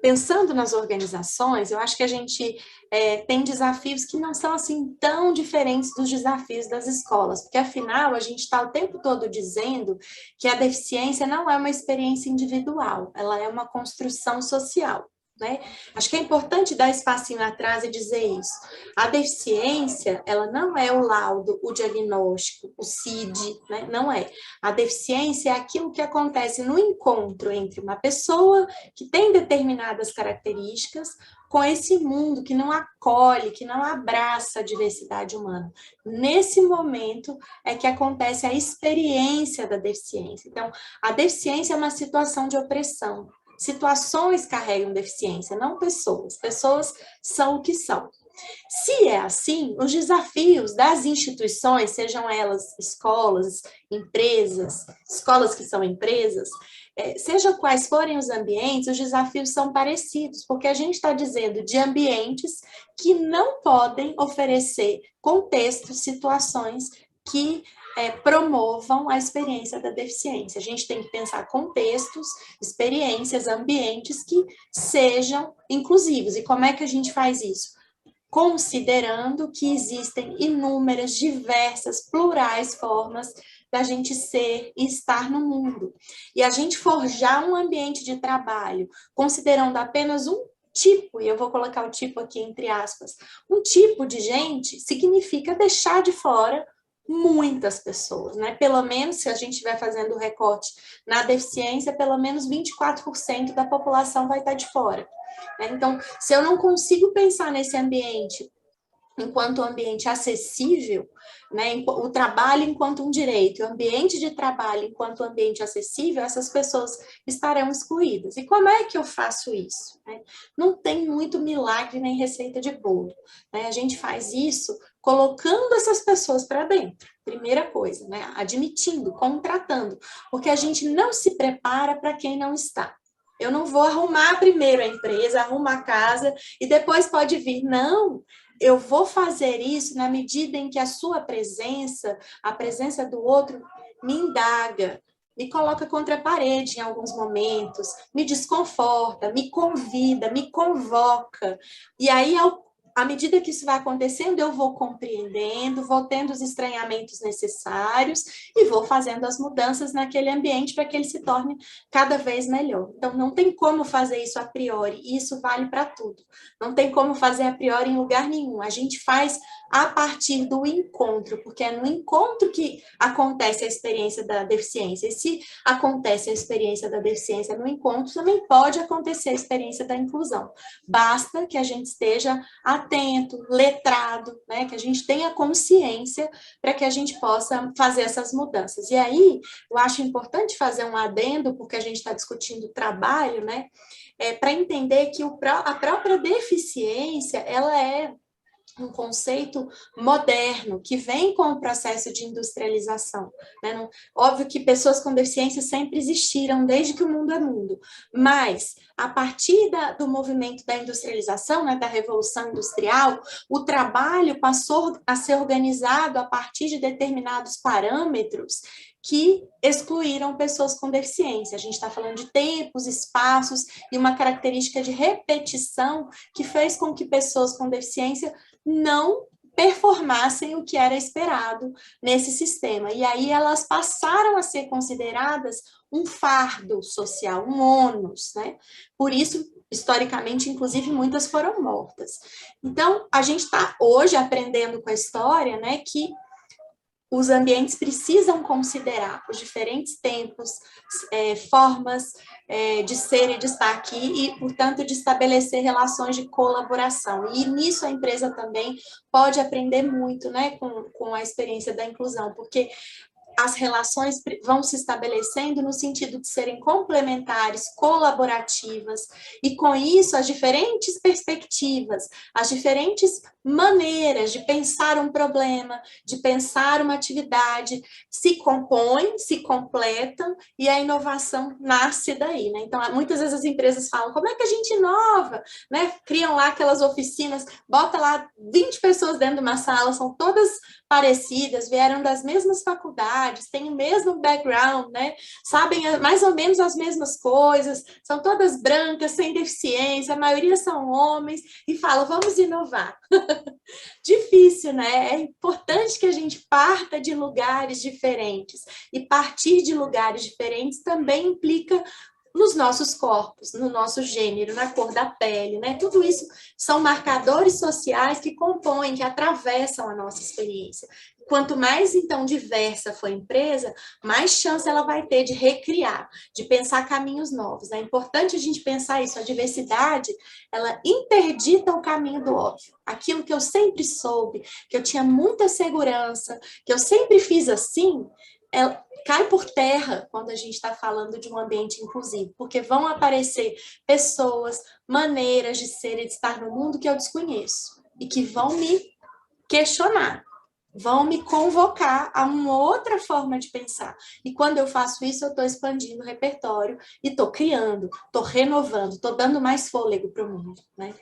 pensando nas organizações, eu acho que a gente tem desafios que não são assim tão diferentes dos desafios das escolas, porque afinal a gente está o tempo todo dizendo que a deficiência não é uma experiência individual, ela é uma construção social. Né? Acho que é importante dar espacinho atrás e dizer isso. A deficiência, ela não é o laudo, o diagnóstico, o CID, né? Não é. A deficiência é aquilo que acontece no encontro entre uma pessoa que tem determinadas características com esse mundo que não acolhe, que não abraça a diversidade humana. Nesse momento é que acontece a experiência da deficiência. Então, a deficiência é uma situação de opressão. Situações carregam deficiência, não pessoas. Pessoas são o que são. Se é assim, os desafios das instituições, sejam elas escolas, empresas, escolas que são empresas, seja quais forem os ambientes, os desafios são parecidos, porque a gente está dizendo de ambientes que não podem oferecer contextos, situações que promovam a experiência da deficiência. A gente tem que pensar contextos, experiências, ambientes que sejam inclusivos. E como é que a gente faz isso? Considerando que existem inúmeras, diversas, plurais formas da gente ser e estar no mundo. E a gente forjar um ambiente de trabalho, considerando apenas um tipo, e eu vou colocar o tipo aqui entre aspas, um tipo de gente, significa deixar de fora muitas pessoas, né? Pelo menos, se a gente estiver fazendo o recorte na deficiência, pelo menos 24% da população vai estar de fora. Então, se eu não consigo pensar nesse ambiente enquanto um ambiente acessível, né, o trabalho enquanto um direito, o ambiente de trabalho enquanto um ambiente acessível, essas pessoas estarão excluídas. E como é que eu faço isso? Não tem muito milagre nem receita de bolo. A gente faz isso colocando essas pessoas para dentro. Primeira coisa, admitindo, contratando, porque a gente não se prepara para quem não está. Eu não vou arrumar primeiro a empresa, arrumo a casa e depois pode vir. Não, eu vou fazer isso na medida em que a sua presença, a presença do outro, me indaga, me coloca contra a parede em alguns momentos, me desconforta, me convida, me convoca. E aí, à medida que isso vai acontecendo, eu vou compreendendo, vou tendo os estranhamentos necessários e vou fazendo as mudanças naquele ambiente para que ele se torne cada vez melhor. Então, não tem como fazer isso a priori, e isso vale para tudo. Não tem como fazer a priori em lugar nenhum. A gente faz a partir do encontro, porque é no encontro que acontece a experiência da deficiência. E se acontece a experiência da deficiência no encontro, também pode acontecer a experiência da inclusão. Basta que a gente esteja atento, letrado, que a gente tenha consciência para que a gente possa fazer essas mudanças. E aí, eu acho importante fazer um adendo, porque a gente está discutindo trabalho, para entender que a própria deficiência, ela é um conceito moderno, que vem com o processo de industrialização. Óbvio que pessoas com deficiência sempre existiram, desde que o mundo é mundo, mas a partir do movimento da industrialização, da Revolução Industrial, o trabalho passou a ser organizado a partir de determinados parâmetros que excluíram pessoas com deficiência. A gente está falando de tempos, espaços e uma característica de repetição que fez com que pessoas com deficiência não performassem o que era esperado nesse sistema. E aí elas passaram a ser consideradas um fardo social, um ônus, Por isso, historicamente, inclusive, muitas foram mortas. Então, a gente está hoje aprendendo com a história, que os ambientes precisam considerar os diferentes tempos, formas de ser e de estar aqui e, portanto, de estabelecer relações de colaboração. E nisso a empresa também pode aprender muito, com a experiência da inclusão, porque as relações vão se estabelecendo no sentido de serem complementares, colaborativas, e com isso as diferentes perspectivas, as diferentes maneiras de pensar um problema, de pensar uma atividade, se compõem, se completam, e a inovação nasce daí. Então, muitas vezes as empresas falam, como é que a gente inova? Criam lá aquelas oficinas, bota lá 20 pessoas dentro de uma sala, são todas parecidas, vieram das mesmas faculdades, têm o mesmo background, né? Sabem mais ou menos as mesmas coisas, são todas brancas, sem deficiência, a maioria são homens, e falam, vamos inovar. Difícil, né? É importante que a gente parta de lugares diferentes, e partir de lugares diferentes também implica nos nossos corpos, no nosso gênero, na cor da pele, né? Tudo isso são marcadores sociais que compõem, que atravessam a nossa experiência. Quanto mais, então, diversa for a empresa, mais chance ela vai ter de recriar, de pensar caminhos novos. É importante a gente pensar isso, a diversidade, ela interdita o caminho do óbvio. Aquilo que eu sempre soube, que eu tinha muita segurança, que eu sempre fiz assim, cai por terra quando a gente está falando de um ambiente inclusivo, porque vão aparecer pessoas, maneiras de ser e de estar no mundo que eu desconheço e que vão me questionar, vão me convocar a uma outra forma de pensar. E quando eu faço isso, eu estou expandindo o repertório e estou criando, estou renovando, estou dando mais fôlego para o mundo, né?